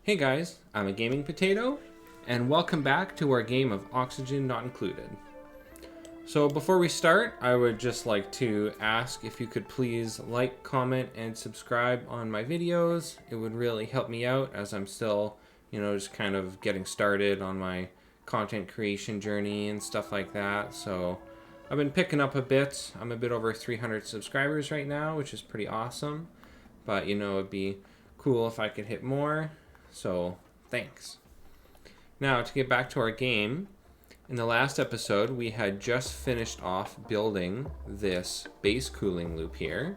Hey guys, I'm a gaming potato, and welcome back to our game of Oxygen Not Included. So before we start, I would just like to ask if you could please like, comment, and subscribe on my videos. It would really help me out as I'm still, just kind of getting started on my content creation journey and stuff like that. So I've been picking up a bit. I'm a bit over 300 subscribers right now, which is pretty awesome. But it'd be cool if I could hit more. So thanks. Now to get back to our game, in the last episode we had just finished off building this base cooling loop here.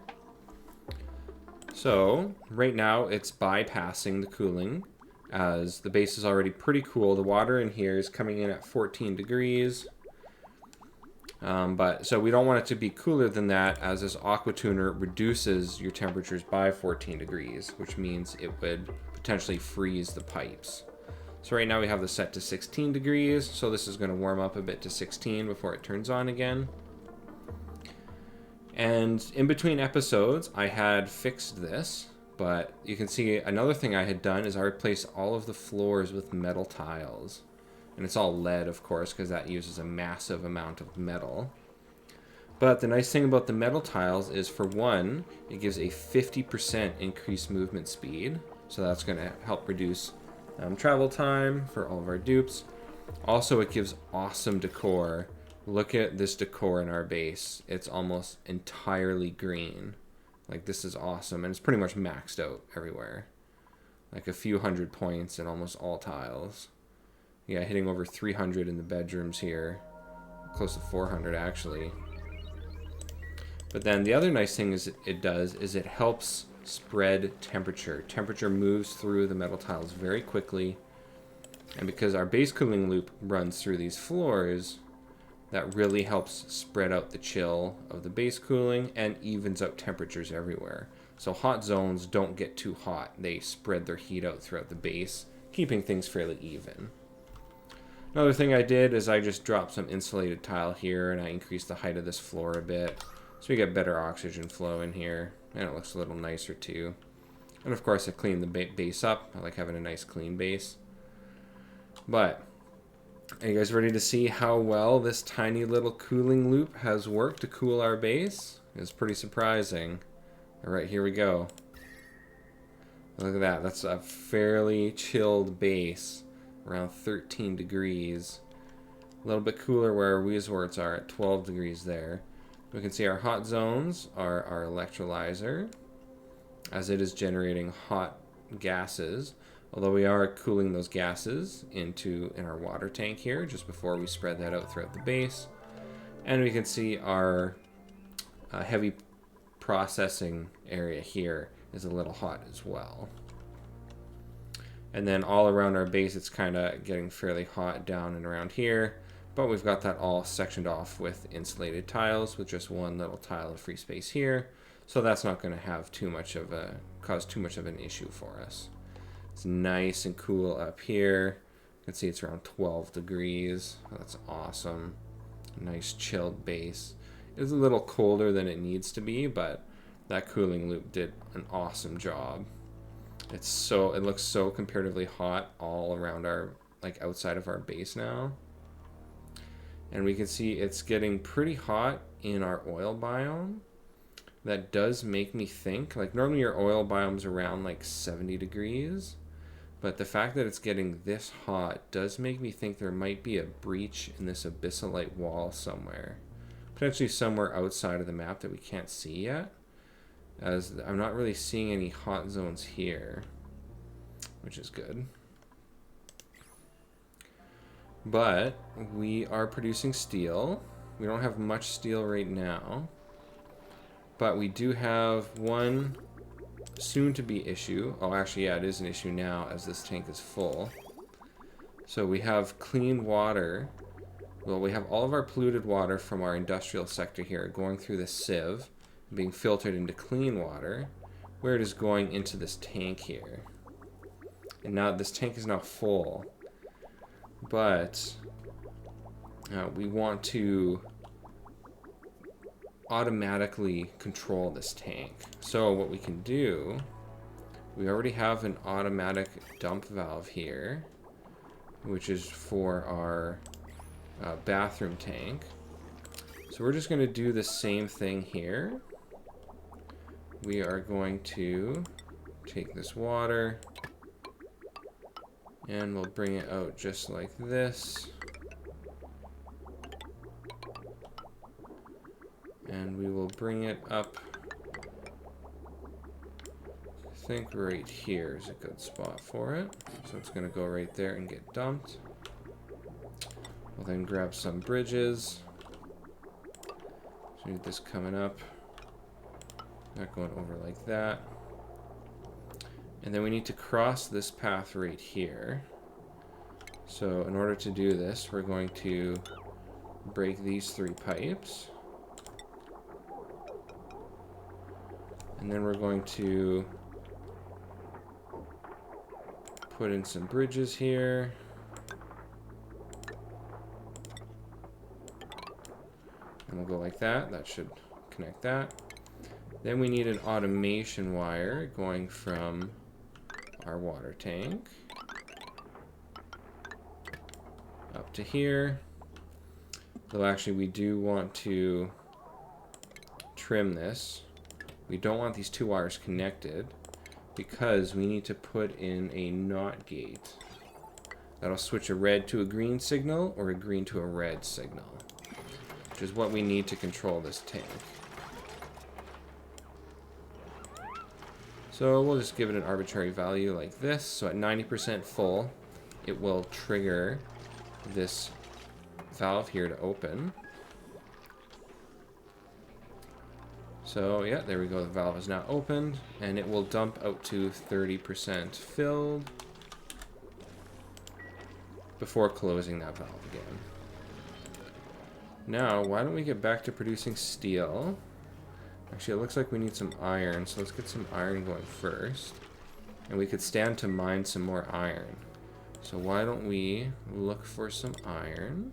So right now it's bypassing the cooling as the base is already pretty cool. The water in here is coming in at 14 degrees. So we don't want it to be cooler than that, as this aqua tuner reduces your temperatures by 14 degrees, which means it would potentially freeze the pipes. So right now we have this set to 16 degrees, so this is going to warm up a bit to 16 before it turns on again. And in between episodes I had fixed this, but you can see another thing I had done is I replaced all of the floors with metal tiles. And it's all lead, of course, because that uses a massive amount of metal. But the nice thing about the metal tiles is, for one, it gives a 50% increased movement speed. So that's going to help reduce travel time for all of our dupes. Also, it gives awesome decor. Look at this decor in our base. It's almost entirely green. Like, this is awesome. And it's pretty much maxed out everywhere. Like a few hundred points in almost all tiles. Yeah, hitting over 300 in the bedrooms here. Close to 400 actually. But then the other nice thing it helps spread temperature. Temperature moves through the metal tiles very quickly. And because our base cooling loop runs through these floors, that really helps spread out the chill of the base cooling and evens out temperatures everywhere. So hot zones don't get too hot. They spread their heat out throughout the base, keeping things fairly even. Another thing I did is I just dropped some insulated tile here, and I increased the height of this floor a bit, so we get better oxygen flow in here, and it looks a little nicer too. And of course I cleaned the base up. I like having a nice clean base. But are you guys ready to see how well this tiny little cooling loop has worked to cool our base? It's pretty surprising. Alright, here we go. Look at that. That's a fairly chilled base. Around 13 degrees. A little bit cooler where our resorts are at 12 degrees there. We can see our hot zones are our electrolyzer, as it is generating hot gases, although we are cooling those gases in our water tank here just before we spread that out throughout the base. And we can see our heavy processing area here is a little hot as well. And then all around our base, it's kind of getting fairly hot down and around here. But we've got that all sectioned off with insulated tiles, with just one little tile of free space here. So that's not going to have cause too much of an issue for us. It's nice and cool up here. You can see it's around 12 degrees. Oh, that's awesome. Nice chilled base. It's a little colder than it needs to be, but that cooling loop did an awesome job. It looks so comparatively hot all around our, outside of our base now. And we can see it's getting pretty hot in our oil biome. That does make me think, normally your oil biome's around 70 degrees. But the fact that it's getting this hot does make me think there might be a breach in this abyssalite wall somewhere. Potentially somewhere outside of the map that we can't see yet, as I'm not really seeing any hot zones here, which is good. But we are producing steel. We don't have much steel right now, but we do have one soon-to-be issue. Oh, actually, yeah, it is an issue now as this tank is full. So we have clean water. Well, we have all of our polluted water from our industrial sector here going through this sieve, being filtered into clean water, where it is going into this tank here. And now this tank is now full. But we want to automatically control this tank. So what we can do We already have an automatic dump valve here, which is for our bathroom tank. So we're just going to do the same thing here. We are going to take this water and we'll bring it out just like this. And we will bring it up. I think right here is a good spot for it. So it's going to go right there and get dumped. We'll then grab some bridges. So we need this coming up. Not going over like that. And then we need to cross this path right here. So in order to do this, we're going to break these 3 pipes. And then we're going to put in some bridges here. And we'll go like that. That should connect that. Then we need an automation wire going from our water tank up to here. Though actually we do want to trim this. We don't want these 2 wires connected because we need to put in a NOT gate. That'll switch a red to a green signal or a green to a red signal, which is what we need to control this tank. So we'll just give it an arbitrary value like this. So at 90% full, it will trigger this valve here to open. So yeah, there we go. The valve is now opened, and it will dump out to 30% filled before closing that valve again. Now, why don't we get back to producing steel? Actually, it looks like we need some iron, so let's get some iron going first. And we could stand to mine some more iron. So why don't we look for some iron?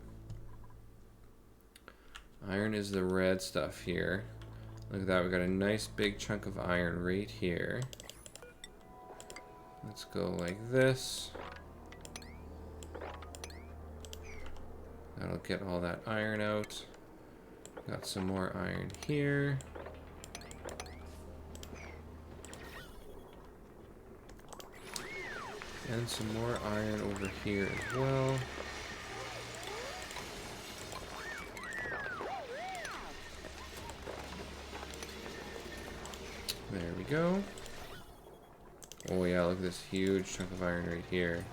Iron is the red stuff here. Look at that, we got a nice big chunk of iron right here. Let's go like this. That'll get all that iron out. Got some more iron here. And some more iron over here as well. There we go. Oh yeah, look at this huge chunk of iron right here.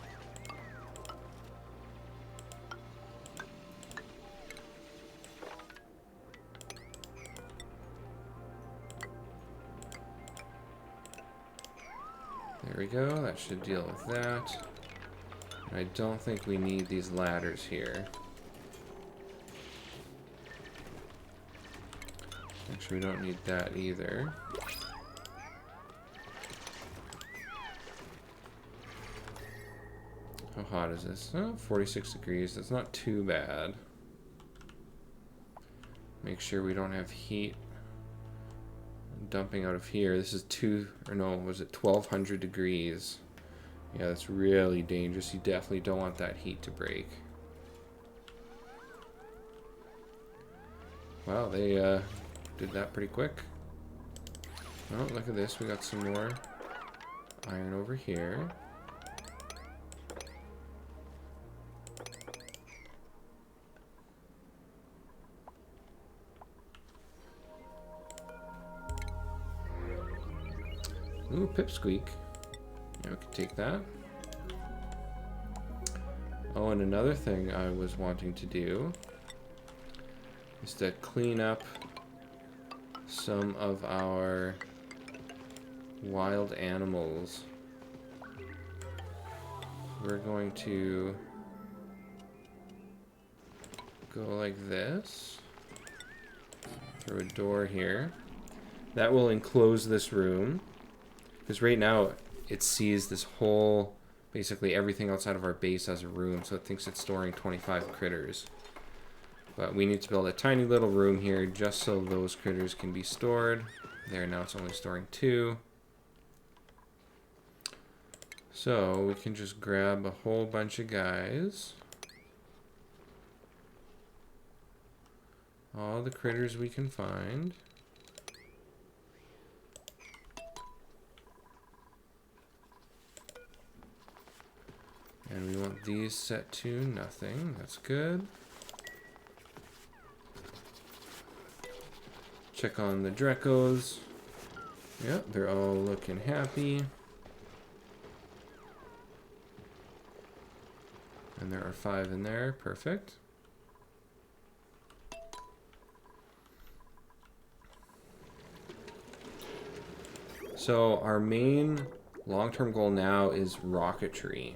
There we go, that should deal with that. I don't think we need these ladders here. Actually, we don't need that either. How hot is this? Oh, 46 degrees. That's not too bad. Make sure we don't have heat dumping out of here. This is 1200 degrees. Yeah, that's really dangerous. You definitely don't want that heat to break. Wow, they did that pretty quick. Oh, look at this. We got some more iron over here. Ooh, pipsqueak. Yeah, we could take that. Oh, and another thing I was wanting to do is to clean up some of our wild animals. We're going to go like this. Through a door here. That will enclose this room. Because right now, it sees this whole, basically everything outside of our base as a room, so it thinks it's storing 25 critters. But we need to build a tiny little room here just so those critters can be stored. There, now it's only storing 2. So we can just grab a whole bunch of guys. All the critters we can find. And we want these set to nothing. That's good. Check on the Drecos. Yep, they're all looking happy. And there are 5 in there. Perfect. So our main long-term goal now is rocketry.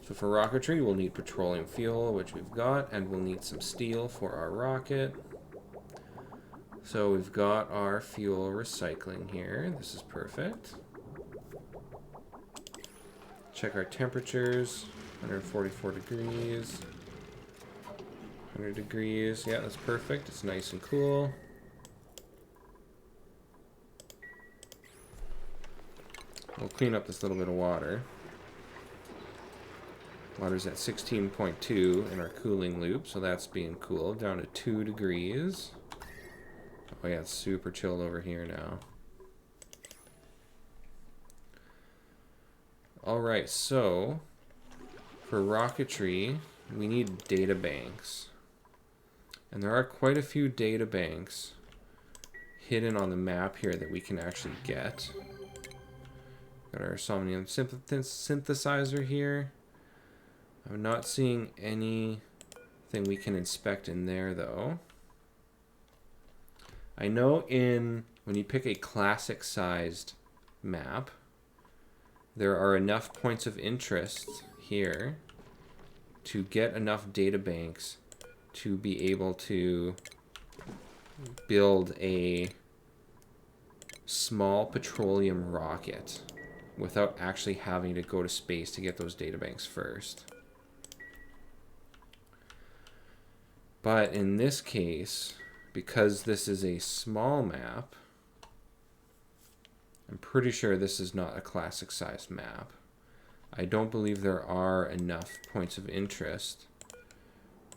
So for rocketry, we'll need petroleum fuel, which we've got, and we'll need some steel for our rocket. So we've got our fuel recycling here. This is perfect. Check our temperatures. 144 degrees. 100 degrees. Yeah, that's perfect. It's nice and cool. We'll clean up this little bit of water. Water's at 16.2 in our cooling loop, so that's being cooled down to 2 degrees. Oh yeah, it's super chilled over here now. Alright, so for rocketry, we need data banks. And there are quite a few data banks hidden on the map here that we can actually get. Got our somnium synthesizer here. I'm not seeing anything we can inspect in there though. I know when you pick a classic sized map, there are enough points of interest here to get enough data banks to be able to build a small petroleum rocket without actually having to go to space to get those data banks first. But in this case, because this is a small map, I'm pretty sure this is not a classic sized map. I don't believe there are enough points of interest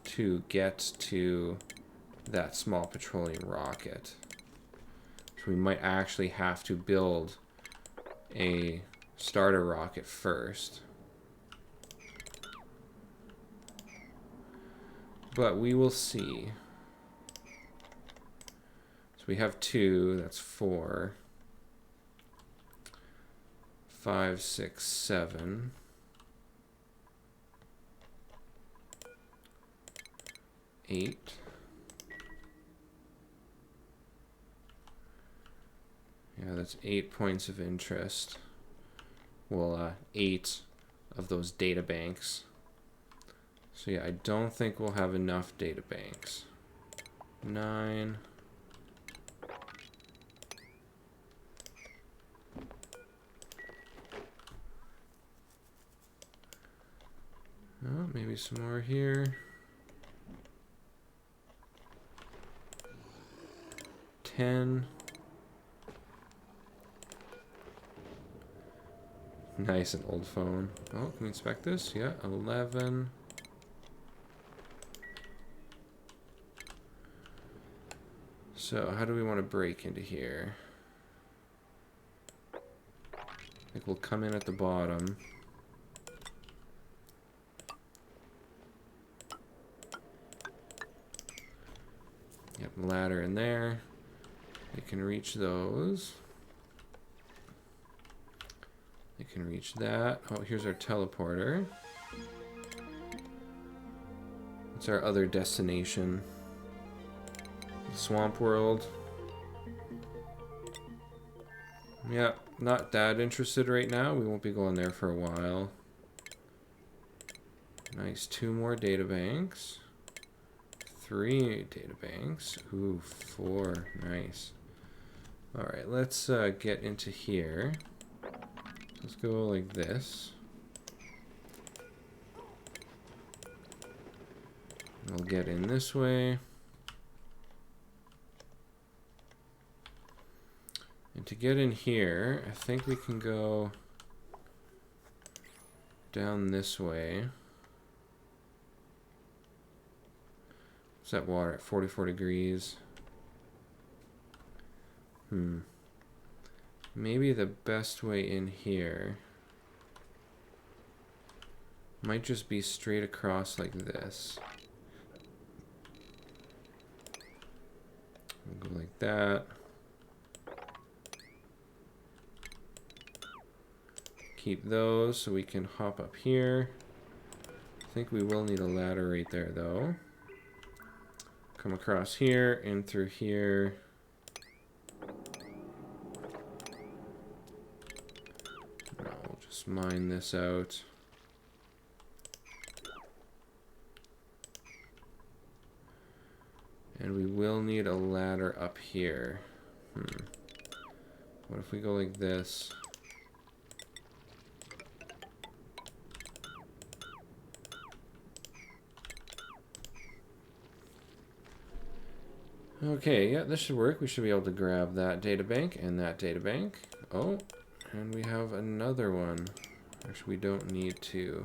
to get to that small petroleum rocket. So we might actually have to build a starter rocket first. But we will see. So we have 2, that's 4. 5, 6, 7. 8. Yeah, that's 8 points of interest. Well, 8 of those data banks. So yeah, I don't think we'll have enough data banks. 9. Oh, maybe some more here. 10. Nice, an old phone. Oh, can we inspect this? Yeah, 11. So, how do we want to break into here? I think we'll come in at the bottom. Yep, ladder in there. We can reach those. We can reach that. Oh, here's our teleporter. It's our other destination. Swamp World. Yeah, not that interested right now. We won't be going there for a while. Nice, 2 more data banks. 3 data banks. Ooh, 4. Nice. Alright, let's get into here. Let's go like this. We'll get in this way. And to get in here, I think we can go down this way. What's that water at 44 degrees? Maybe the best way in here might just be straight across like this. We'll go like that. Keep those so we can hop up here. I think we will need a ladder right there though. Come across here and through here. No, we'll just mine this out. And we will need a ladder up here. What if we go like this? Okay, yeah, this should work. We should be able to grab that databank and that databank. Oh, and we have another one. Actually, we don't need to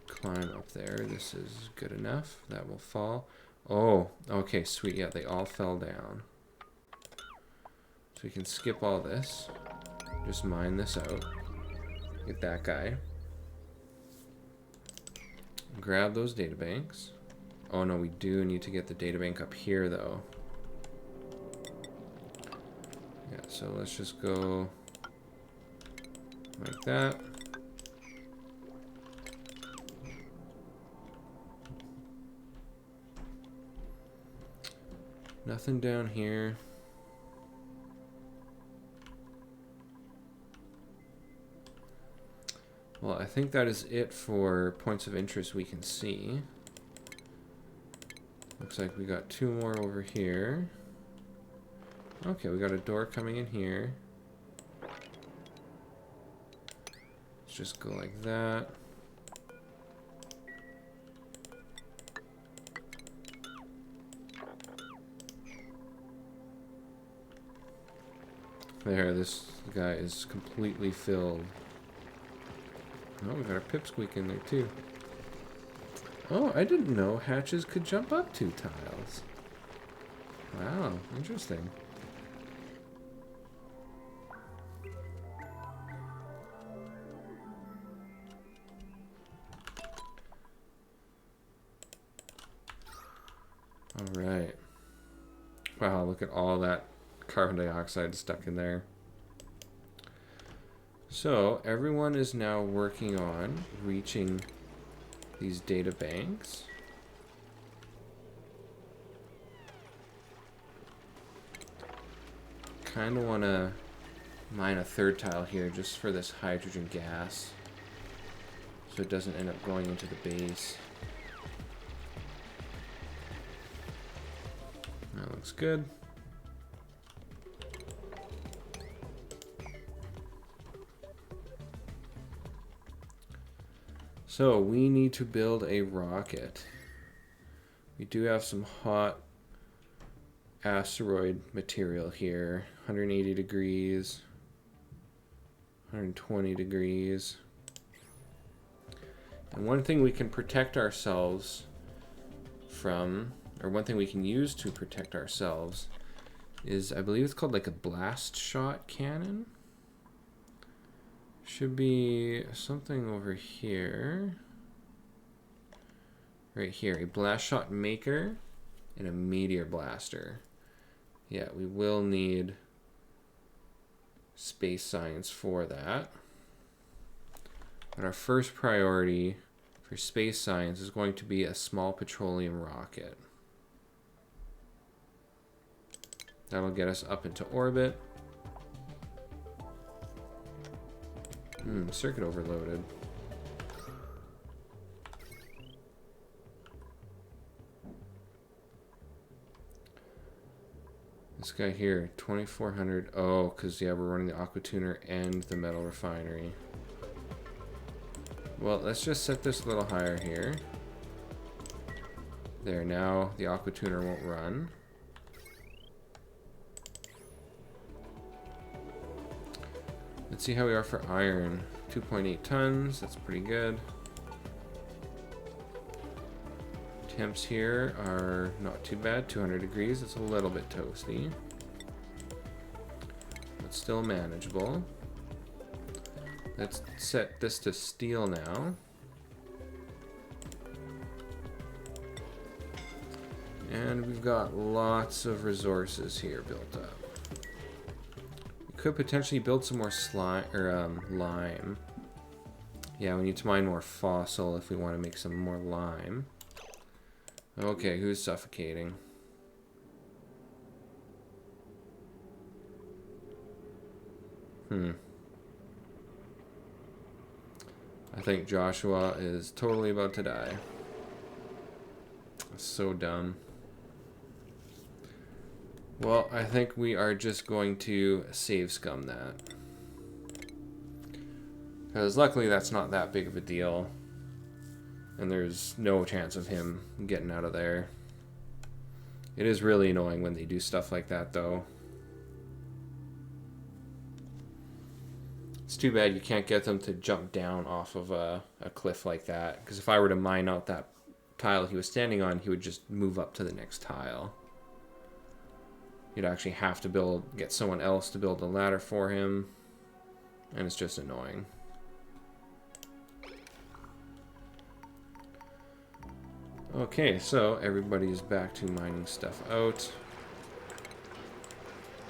climb up there. This is good enough. That will fall. Oh, okay, sweet. Yeah, they all fell down. So we can skip all this. Just mine this out. Get that guy. Grab those databanks. Oh no, we do need to get the databank up here though. Yeah, so let's just go like that. Nothing down here. Well, I think that is it for points of interest we can see. Looks like we got two more over here. Okay, we got a door coming in here. Let's just go like that. There, this guy is completely filled. Oh, we got our pipsqueak in there too. Oh, I didn't know hatches could jump up 2 tiles. Wow, interesting. All right. Wow, look at all that carbon dioxide stuck in there. So everyone is now working on reaching these data banks. Kind of want to mine a 3rd tile here just for this hydrogen gas, so it doesn't end up going into the base. That looks good. So we need to build a rocket. We do have some hot asteroid material here. 180 degrees, 120 degrees. And one thing we can protect ourselves from, or one thing we can use to protect ourselves, is, I believe it's called like a blast shot cannon. Should be something over here. Right here, a blast shot maker and a meteor blaster. Yeah, we will need space science for that. But our first priority for space science is going to be a small petroleum rocket. That'll get us up into orbit. Circuit overloaded. This guy here, 2400. Oh, because yeah, we're running the aqua tuner and the metal refinery. Well, let's just set this a little higher here. There, now the aqua tuner won't run. Let's see how we are for iron. 2.8 tons. That's pretty good. Temps here are not too bad. 200 degrees. It's a little bit toasty, but still manageable. Let's set this to steel now. And we've got lots of resources here built up. We could potentially build some more lime. Yeah, we need to mine more fossil if we want to make some more lime. Okay, who's suffocating? I think Joshua is totally about to die. So dumb. Well, I think we are just going to save scum that. Because luckily that's not that big of a deal. And there's no chance of him getting out of there. It is really annoying when they do stuff like that, though. It's too bad you can't get them to jump down off of a cliff like that. Because if I were to mine out that tile he was standing on, he would just move up to the next tile. You'd actually have to get someone else to build a ladder for him. And it's just annoying. Okay, so everybody's back to mining stuff out.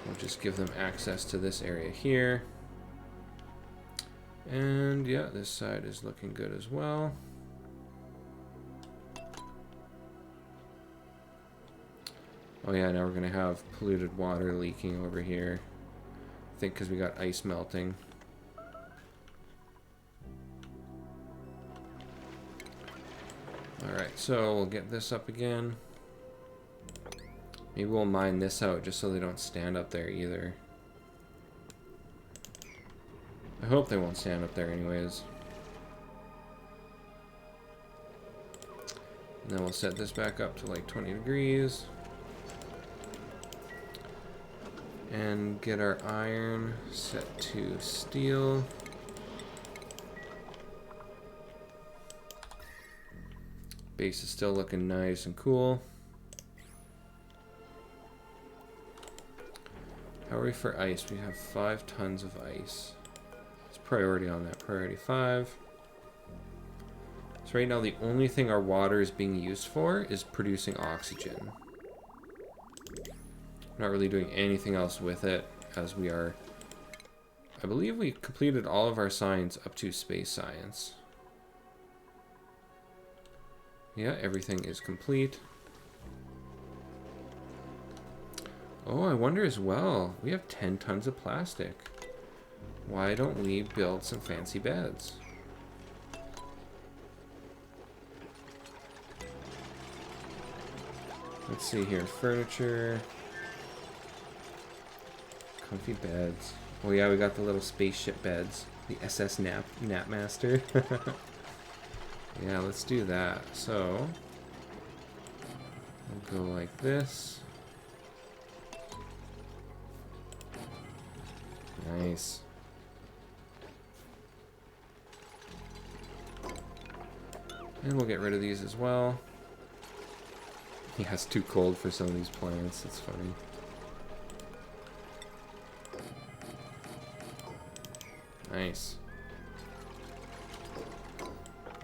We'll just give them access to this area here. And yeah, this side is looking good as well. Oh yeah, now we're gonna have polluted water leaking over here. I think because we got ice melting. Alright, so we'll get this up again. Maybe we'll mine this out just so they don't stand up there either. I hope they won't stand up there anyways. And then we'll set this back up to like 20 degrees. And get our iron set to steel. Base is still looking nice and cool. How are we for ice? We have 5 tons of ice. It's priority on that. Priority 5. So right now the only thing our water is being used for is producing oxygen. We're not really doing anything else with it, as we are... I believe we completed all of our science up to space science. Yeah, everything is complete. Oh, I wonder as well, we have 10 tons of plastic. Why don't we build some fancy beds? Let's see here, furniture. Comfy beds. Oh yeah, we got the little spaceship beds. The SS Napmaster. Yeah, let's do that. So, we'll go like this. Nice. And we'll get rid of these as well. Yeah, it's too cold for some of these plants. It's funny. Nice.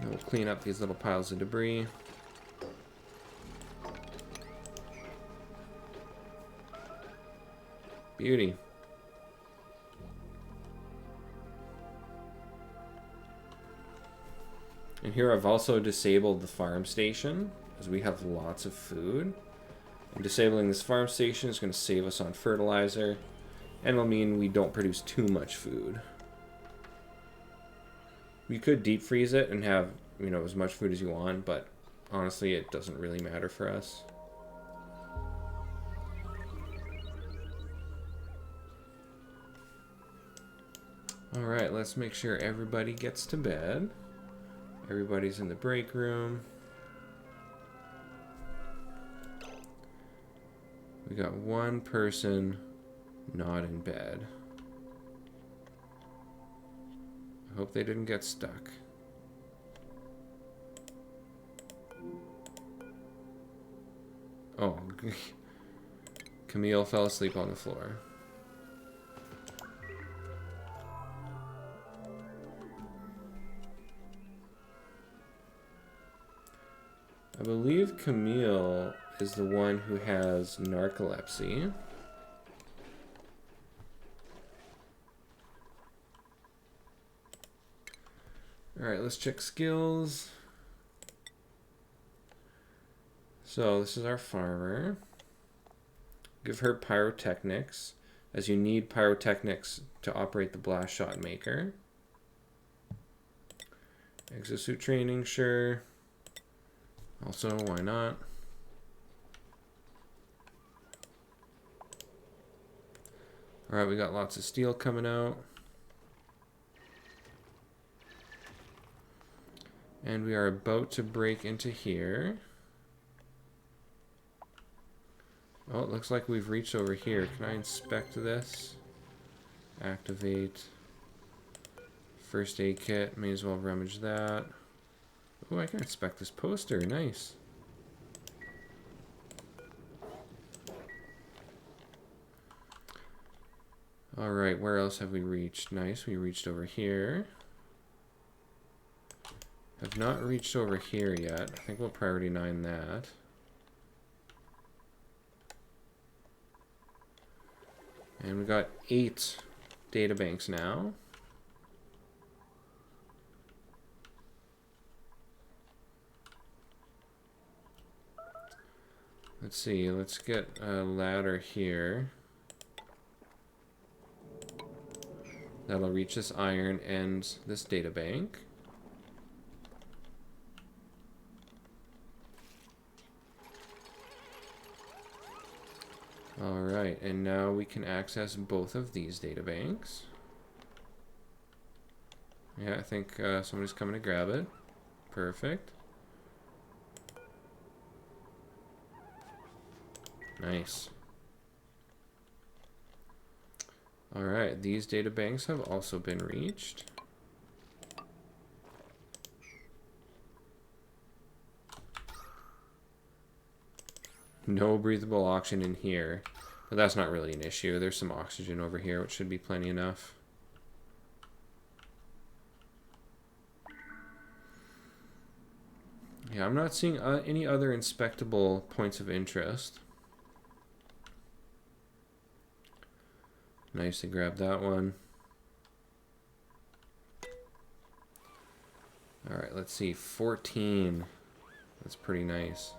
And we'll clean up these little piles of debris. Beauty. And here I've also disabled the farm station, because we have lots of food. And disabling this farm station is going to save us on fertilizer, and will mean we don't produce too much food. You could deep freeze it and have, you know, as much food as you want, but honestly, it doesn't really matter for us. Alright, let's make sure everybody gets to bed. Everybody's in the break room. We got one person not in bed. Hope they didn't get stuck. Oh, Camille fell asleep on the floor. I believe Camille is the one who has narcolepsy. Alright, let's check skills. So this is our farmer. Give her pyrotechnics, as you need pyrotechnics to operate the blast shot maker. Exosuit training, sure. Also, why not? Alright, we got lots of steel coming out. And we are about to break into here. Oh, it looks like we've reached over here. Can I inspect this? Activate. First aid kit. May as well rummage that. Oh, I can inspect this poster. Nice. Alright, where else have we reached? Nice, we reached over here. Have not reached over here yet. I think we'll priority 9 that. And we got 8 databanks now. Let's see, let's get a ladder here. That'll reach this iron and this databank. Alright, and now we can access both of these databanks. Yeah, I think somebody's coming to grab it. Perfect. Nice. Alright, these databanks have also been reached. No breathable oxygen in here. But that's not really an issue. There's some oxygen over here, which should be plenty enough. Yeah, I'm not seeing any other inspectable points of interest. Nice to grab that one. Alright, let's see. 14. That's pretty nice.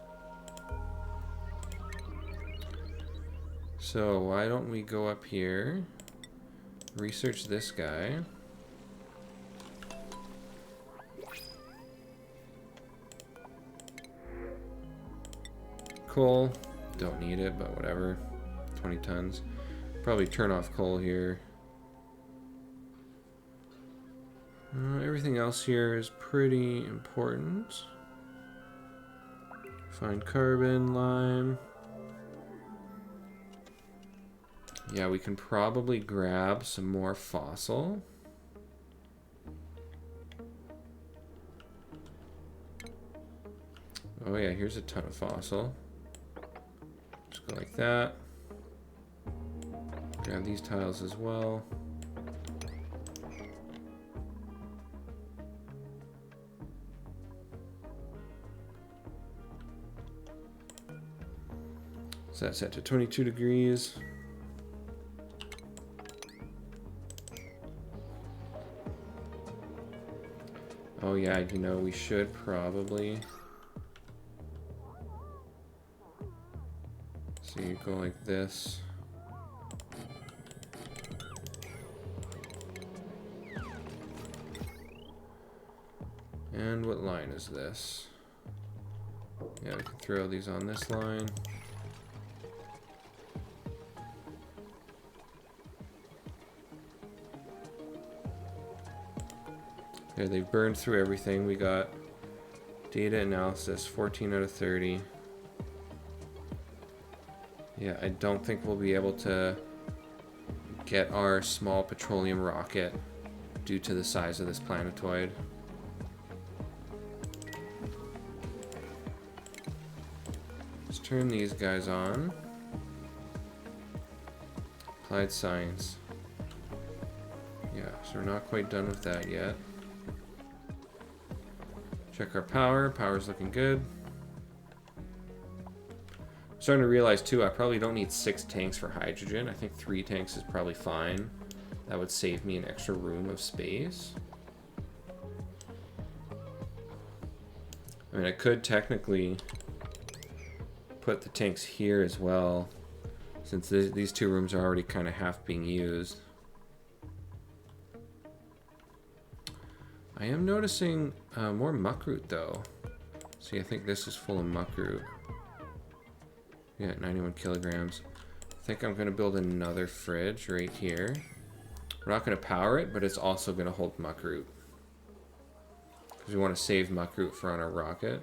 So why don't we go up here, research this guy. Coal, don't need it, but whatever. 20 tons. Probably turn off coal here. Everything else here is pretty important. Find carbon, lime. Yeah, we can probably grab some more fossil. Oh yeah, here's a ton of fossil. Just go like that. Grab these tiles as well. So that's set to 22 degrees. Oh yeah, you know, we should probably... So you go like this. And what line is this? Yeah, we can throw these on this line. There, they've burned through everything. We got data analysis, 14 out of 30. Yeah, I don't think we'll be able to get our small petroleum rocket due to the size of this planetoid. Let's turn these guys on. Applied science. Yeah, so we're not quite done with that yet. Check our power. Power's looking good. I'm starting to realize too, I probably don't need 6 tanks for hydrogen. I think 3 tanks is probably fine. That would save me an extra room of space. I mean, I could technically put the tanks here as well, since these 2 rooms are already kind of half being used. I am noticing more muckroot though. See, I think this is full of muckroot. Yeah, 91 kilograms. I think I'm going to build another fridge right here. We're not going to power it, but it's also going to hold muckroot. Because we want to save muckroot for on our rocket.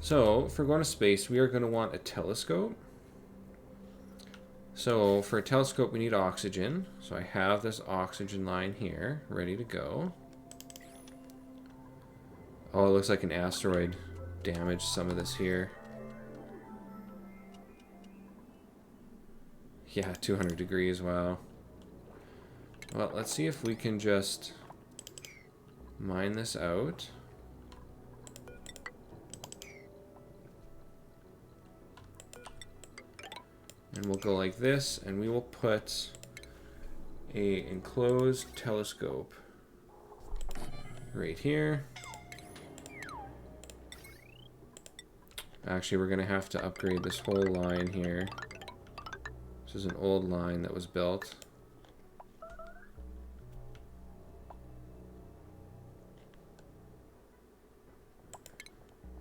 So, if we're going to space, we are going to want a telescope. So, for a telescope, we need oxygen. So, I have this oxygen line here, ready to go. Oh, it looks like an asteroid damaged some of this here. Yeah, 200 degrees, wow. Well, let's see if we can just mine this out. And we'll go like this, and we will put a enclosed telescope right here. Actually, we're going to have to upgrade this whole line here. This is an old line that was built.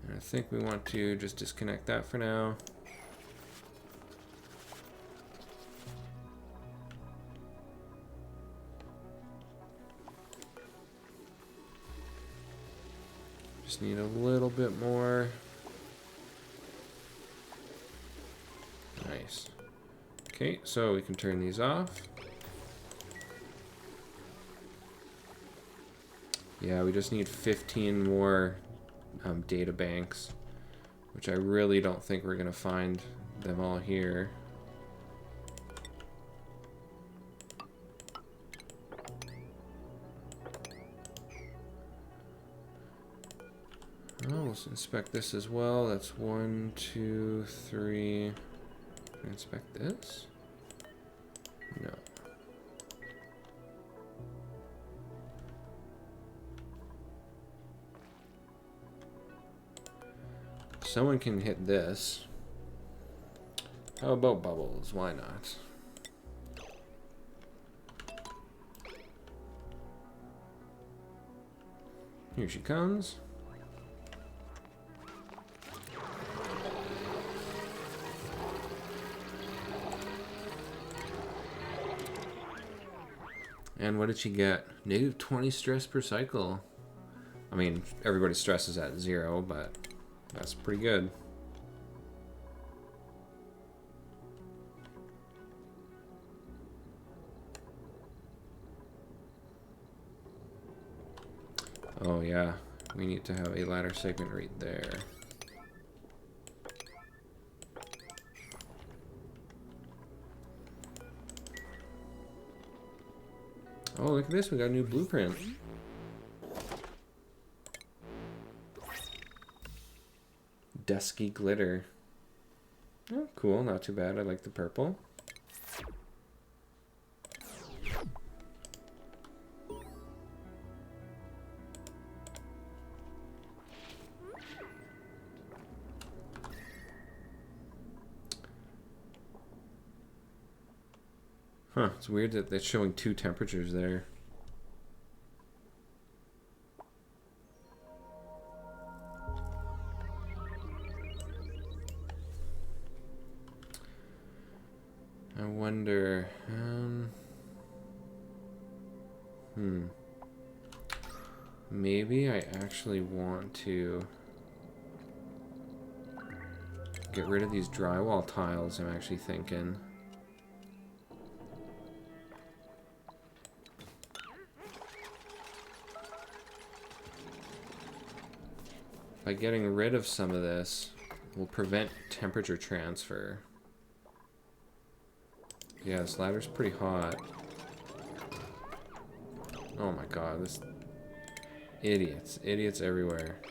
And I think we want to just disconnect that for now. Just need a little bit more. Nice. Okay, so we can turn these off. Yeah, we just need 15 more data banks, which I really don't think we're going to find them all here. Oh, let's inspect this as well. That's 1, 2, 3. Can I inspect this? No. Someone can hit this. How about bubbles? Why not? Here she comes. And what did she get? Negative 20 stress per cycle. I mean, everybody's stress is at 0, but that's pretty good. Oh yeah, we need to have a ladder segment right there. Oh, look at this, we got a new blueprint. Dusky glitter. Oh, cool, not too bad. I like the purple. Huh, it's weird that they're showing 2 temperatures there. I wonder, maybe I actually want to get rid of these drywall tiles, I'm actually thinking. by getting rid of some of this, we'll prevent temperature transfer. Yeah, this ladder's pretty hot. Oh my god, this... Idiots. Idiots everywhere.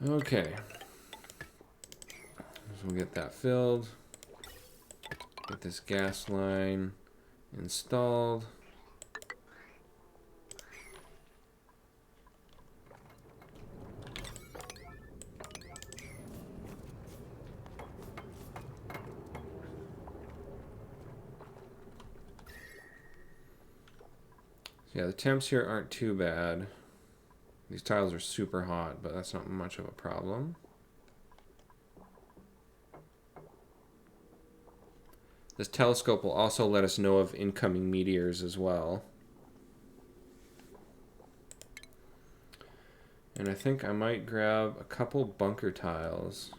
Okay. So we'll get that filled. Get this gas line installed. Yeah, the temps here aren't too bad. These tiles are super hot, but that's not much of a problem. This telescope will also let us know of incoming meteors as well. And I think I might grab a couple bunker tiles.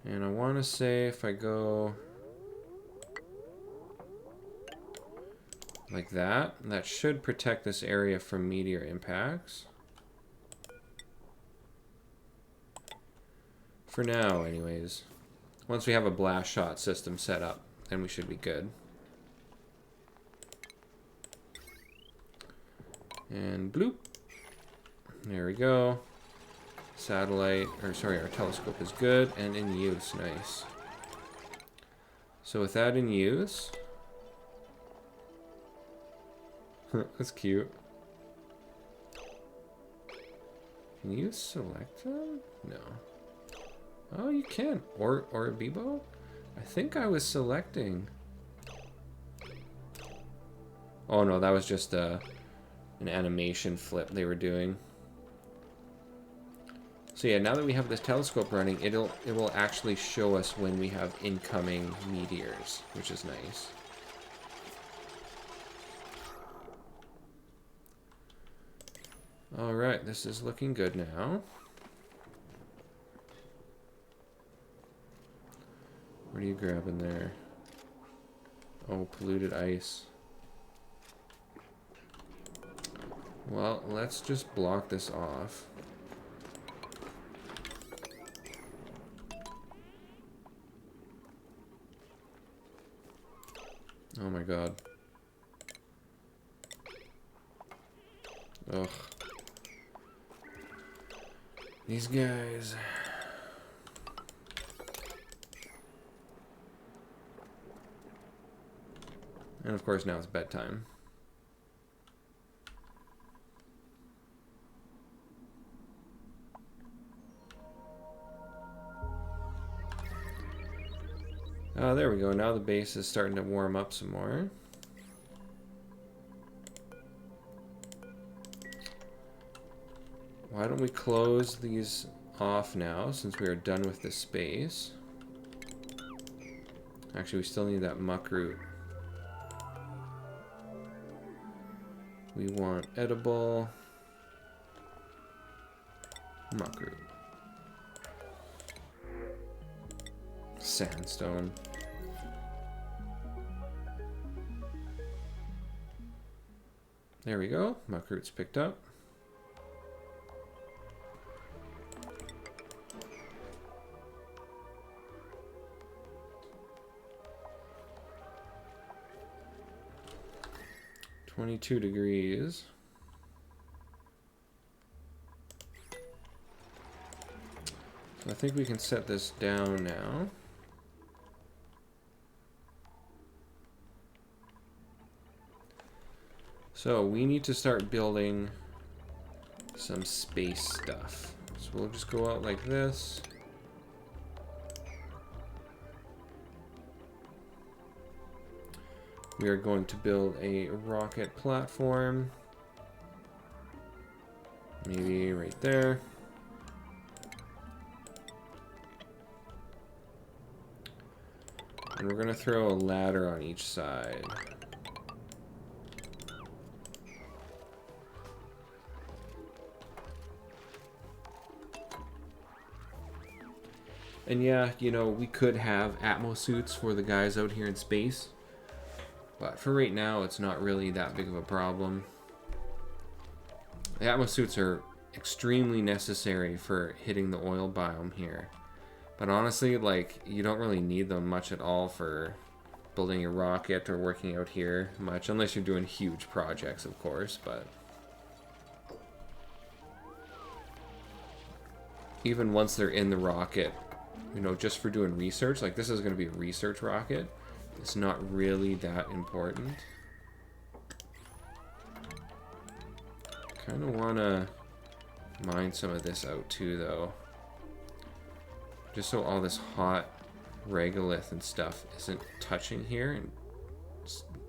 And I want to say if I go like that, that should protect this area from meteor impacts. For now, anyways. Once we have a blast shot system set up, then we should be good. And bloop. There we go. Satellite, or sorry, our telescope is good and in use. Nice. So with that in use... That's cute. Can you select them? No. Oh, you can. Or Bebo? I think I was selecting. Oh no, that was just an animation flip they were doing. So yeah, now that we have this telescope running, it will actually show us when we have incoming meteors, which is nice. Alright, this is looking good now. What are you grabbing there? Oh, polluted ice. Well, let's just block this off. Oh my god. Ugh. These guys. And of course now it's bedtime. There we go. Now the base is starting to warm up some more. Why don't we close these off now, since we are done with this space? Actually, we still need that muck root. We want edible muck root. Sandstone. There we go. Muck root's picked up. (22 degrees). So I think we can set this down now. So we need to start building some space stuff. So we'll just go out like this. We are going to build a rocket platform. Maybe right there. And we're going to throw a ladder on each side. And yeah, you know, we could have Atmo suits for the guys out here in space. But for right now, it's not really that big of a problem. The atmo suits are extremely necessary for hitting the oil biome here. But honestly, like, you don't really need them much at all for building a rocket or working out here much, unless you're doing huge projects, of course, but even once they're in the rocket, you know, just for doing research, like this is going to be a research rocket, it's not really that important. Kind of want to mine some of this out too, though. Just so all this hot regolith and stuff isn't touching here and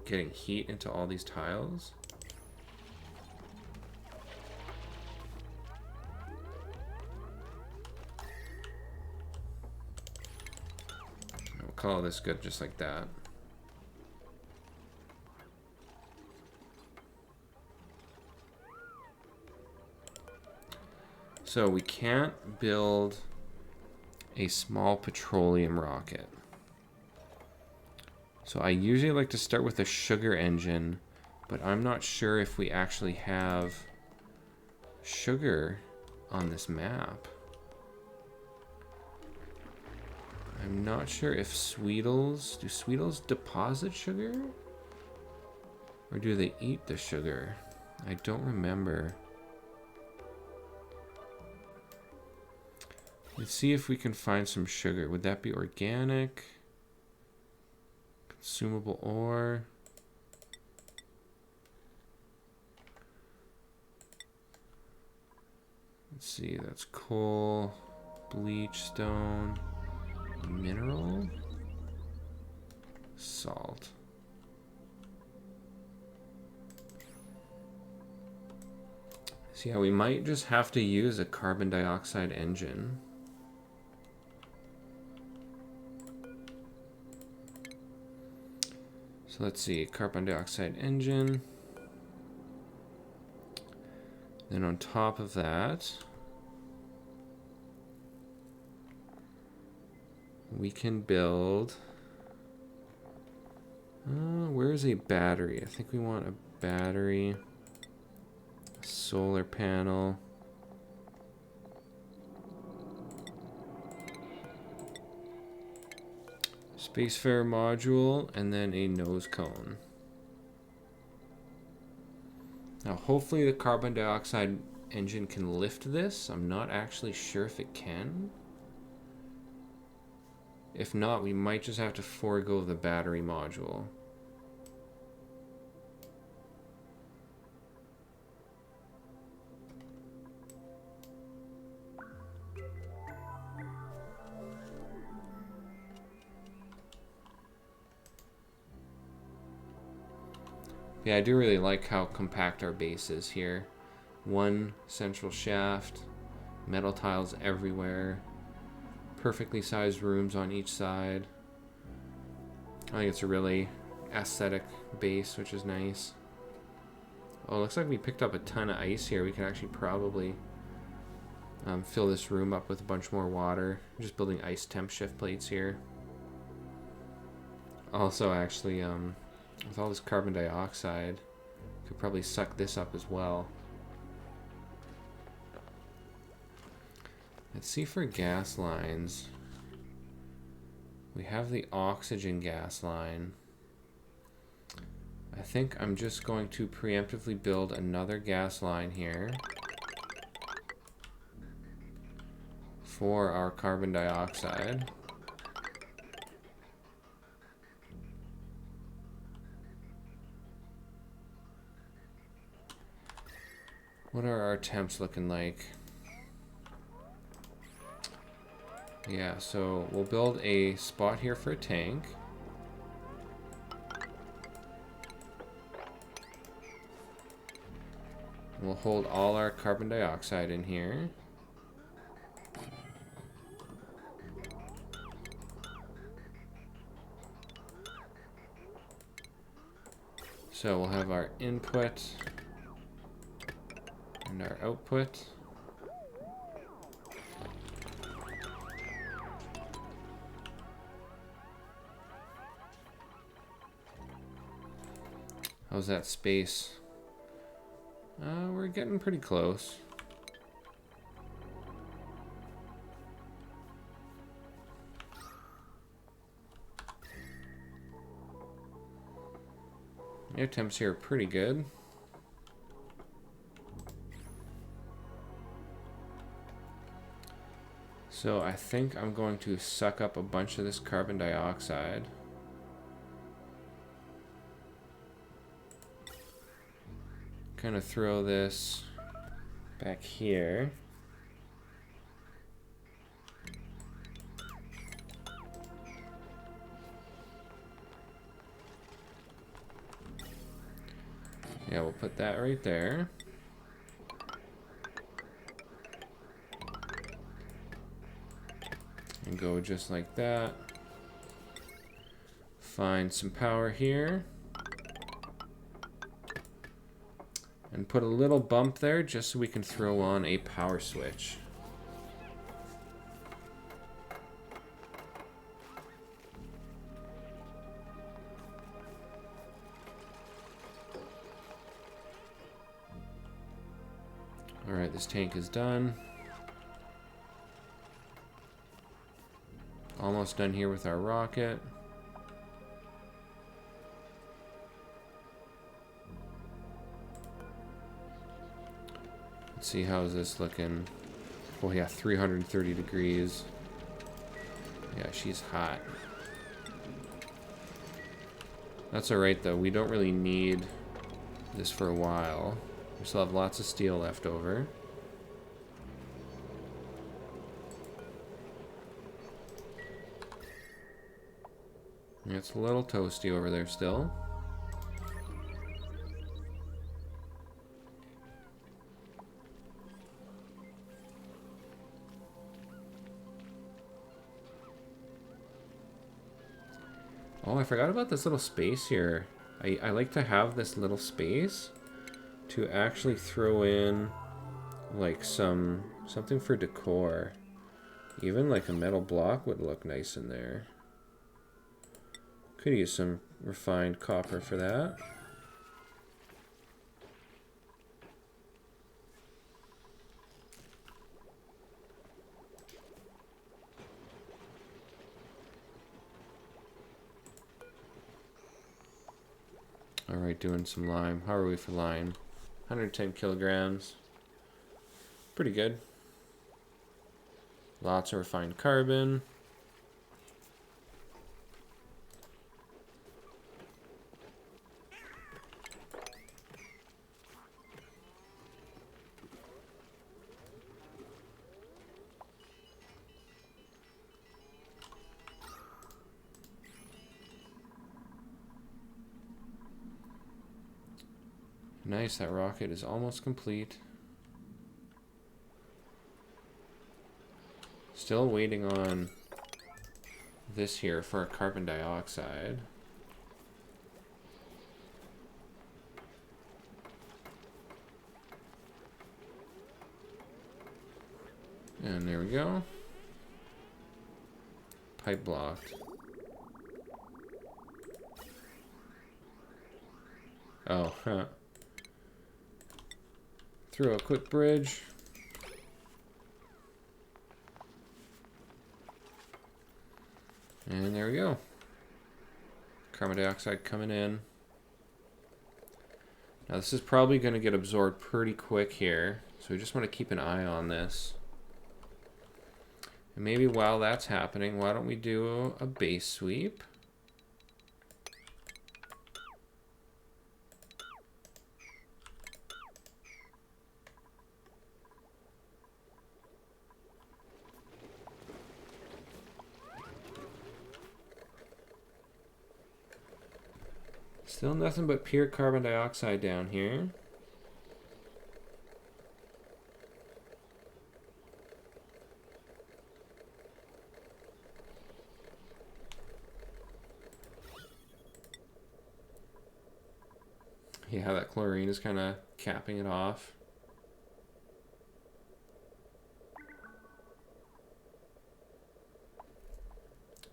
getting heat into all these tiles. We'll call this good just like that. So we can't build a small petroleum rocket. So I usually like to start with a sugar engine, but I'm not sure if we actually have sugar on this map. I'm not sure if Sweetles, do Sweetles deposit sugar? Or do they eat the sugar? I don't remember. Let's see if we can find some sugar. Would that be organic? Consumable ore? Let's see, that's coal, bleach stone, mineral, salt. So yeah, we might just have to use a carbon dioxide engine. So let's see, carbon dioxide engine. Then on top of that, we can build, where's a battery? I think we want a battery, a solar panel. Spacefarer module, and then a nose cone. Now hopefully the carbon dioxide engine can lift this. I'm not actually sure if it can. If not, we might just have to forego the battery module. Yeah, I do really like how compact our base is here. One central shaft, metal tiles everywhere, perfectly sized rooms on each side. I think it's a really aesthetic base, which is nice. Oh, looks like we picked up a ton of ice here. We can actually probably fill this room up with a bunch more water. I'm just building ice temp shift plates here. Also, actually, with all this carbon dioxide, could probably suck this up as well. Let's see for gas lines. We have the oxygen gas line. I think I'm just going to preemptively build another gas line here for our carbon dioxide. What are our temps looking like? Yeah, so we'll build a spot here for a tank. We'll hold all our carbon dioxide in here. So we'll have our input and our output. How's that space? We're getting pretty close. Air temps here are pretty good. So I think I'm going to suck up a bunch of this carbon dioxide. Kind of throw this back here. Yeah, we'll put that right there. And go just like that. Find some power here. And put a little bump there just so we can throw on a power switch. Alright, this tank is done. Almost done here with our rocket. Let's see, how's this looking? Oh yeah, 330 degrees. Yeah, she's hot. That's alright though, we don't really need this for a while. We still have lots of steel left over. It's a little toasty over there still. Oh, I forgot about this little space here. I like to have this little space to actually throw in like something for decor. Even like a metal block would look nice in there. Could use some refined copper for that. Alright, doing some lime. How are we for lime? 110 kilograms. Pretty good. Lots of refined carbon. Nice, that rocket is almost complete. Still waiting on this here for our carbon dioxide. And there we go. Pipe blocked. Oh, huh. Through a quick bridge. And there we go. Carbon dioxide coming in. Now this is probably going to get absorbed pretty quick here, so we just want to keep an eye on this. And maybe while that's happening, why don't we do a base sweep? Still nothing but pure carbon dioxide down here. Yeah, that chlorine is kind of capping it off.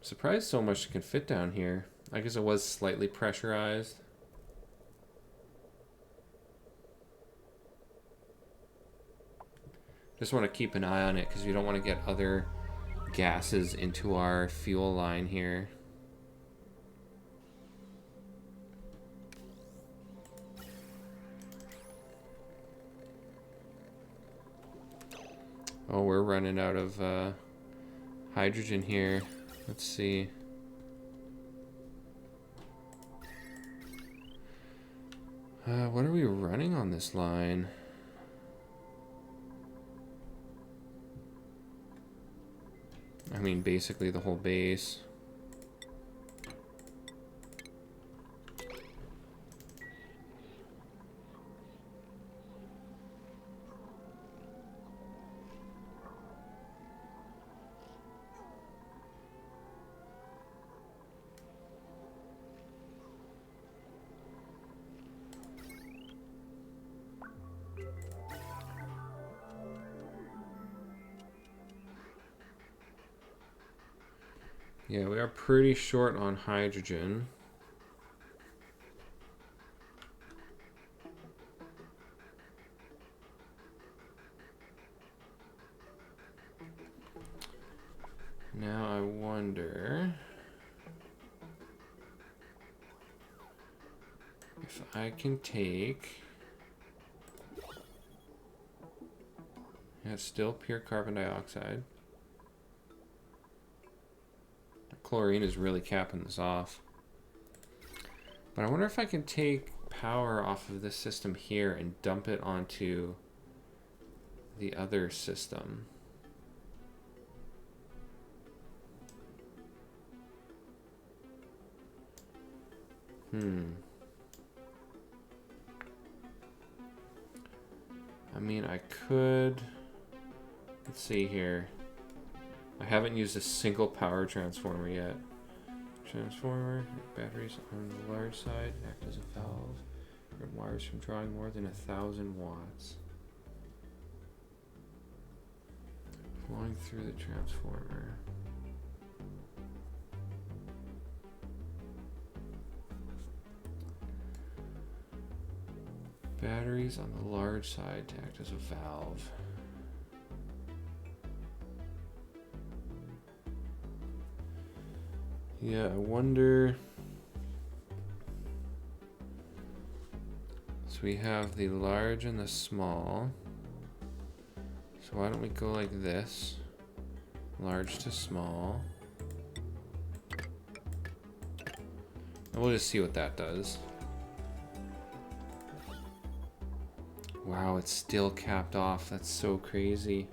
Surprised so much can fit down here. I guess it was slightly pressurized. Just want to keep an eye on it because we don't want to get other gases into our fuel line here. Oh, we're running out of hydrogen here. Let's see. What are we running on this line? I mean, basically the whole base. Yeah, we are pretty short on hydrogen. Now I wonder if I can take... Yeah, it's still pure carbon dioxide. Chlorine is really capping this off. But I wonder if I can take power off of this system here and dump it onto the other system. I mean, I could... Let's see here. I haven't used a single power transformer yet. Transformer, batteries on the large side, act as a valve. Prevent wires from drawing more than 1,000 watts. Flowing through the transformer. Batteries on the large side to act as a valve. Yeah, I wonder... So we have the large and the small. So why don't we go like this? Large to small. And we'll just see what that does. Wow, it's still capped off. That's so crazy.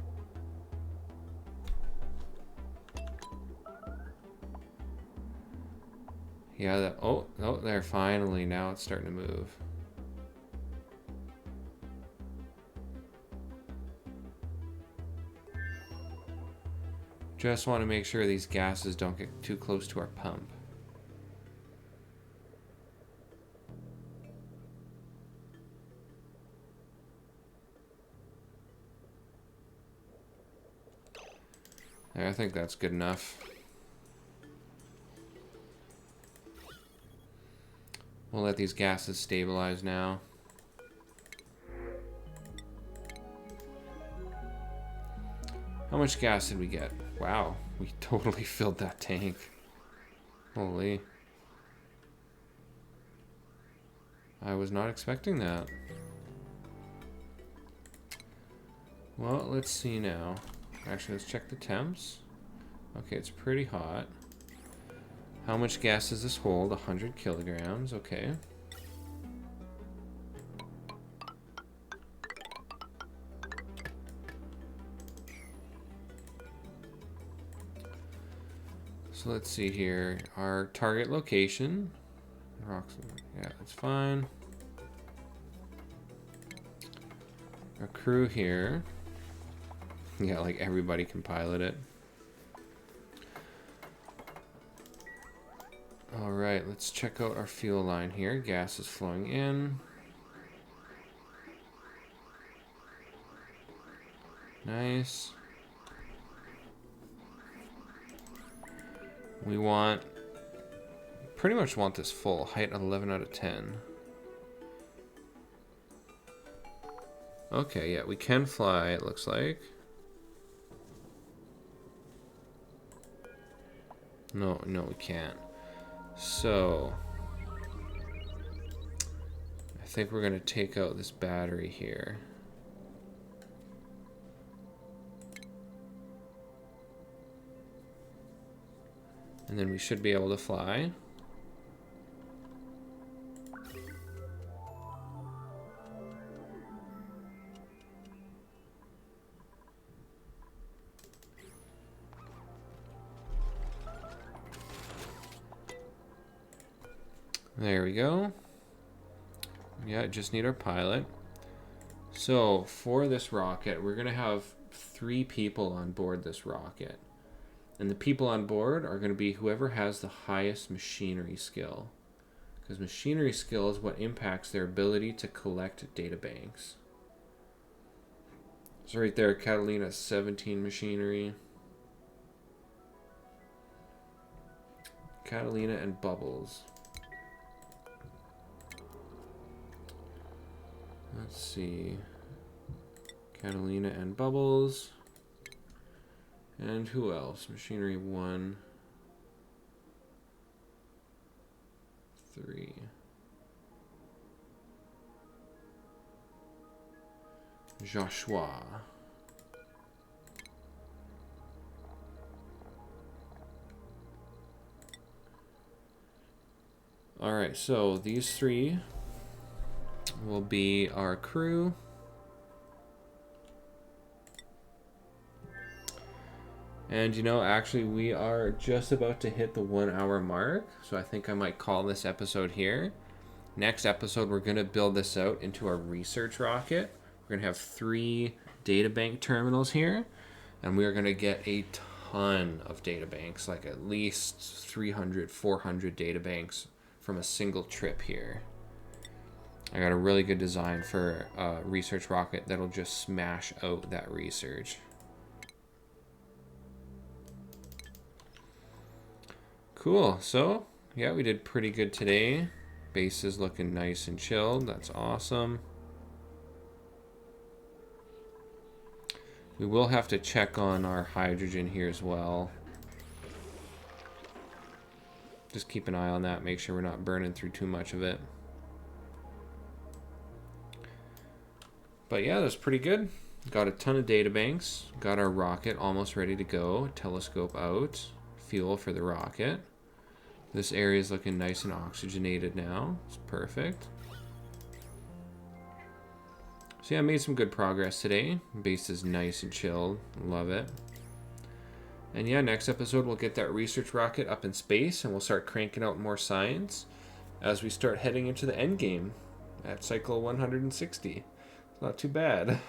Yeah, that, oh, there, finally, now it's starting to move. Just want to make sure these gases don't get too close to our pump. There, I think that's good enough. We'll let these gases stabilize now. How much gas did we get? Wow, we totally filled that tank. Holy. I was not expecting that. Well, let's see now. Actually, let's check the temps. Okay, it's pretty hot. How much gas does this hold? 100 kilograms, okay. So let's see here. Our target location. Rocks, yeah, that's fine. Our crew here. Yeah, like everybody can pilot it. All right, let's check out our fuel line here. Gas is flowing in. Nice. We want, pretty much want this full. Height 11 out of 10. Okay, yeah, we can fly, it looks like. No, we can't. So I think we're gonna take out this battery here. And then we should be able to fly. There we go. Yeah, just need our pilot. So for this rocket, we're gonna have 3 people on board this rocket. And the people on board are going to be whoever has the highest machinery skill. Because machinery skill is what impacts their ability to collect data banks. So right there, Catalina 17 machinery. Catalina and Bubbles. Let's see. Catalina and Bubbles. And who else? Machinery 1, 3. Joshua. Alright, so these 3 will be our crew. And you know, actually we are just about to hit the 1 hour mark, so I think I might call this episode here. Next episode, we're going to build this out into our research rocket. We're going to have 3 databank terminals here, and we are going to get a ton of databanks, like at least 300, 400 databanks from a single trip here. I got a really good design for a research rocket that'll just smash out that research. Cool, so yeah, we did pretty good today. Base is looking nice and chilled, that's awesome. We will have to check on our hydrogen here as well. Just keep an eye on that, make sure we're not burning through too much of it. But yeah, that's pretty good. Got a ton of databanks, got our rocket almost ready to go, telescope out, fuel for the rocket. This area is looking nice and oxygenated now. It's perfect. So yeah, I made some good progress today. Base is nice and chilled. Love it. And yeah, next episode we'll get that research rocket up in space and we'll start cranking out more science as we start heading into the end game at cycle 160. It's not too bad.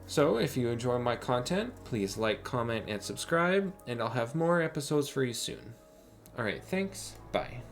So if you enjoy my content, please like, comment, and subscribe, and I'll have more episodes for you soon. Alright, thanks. Bye.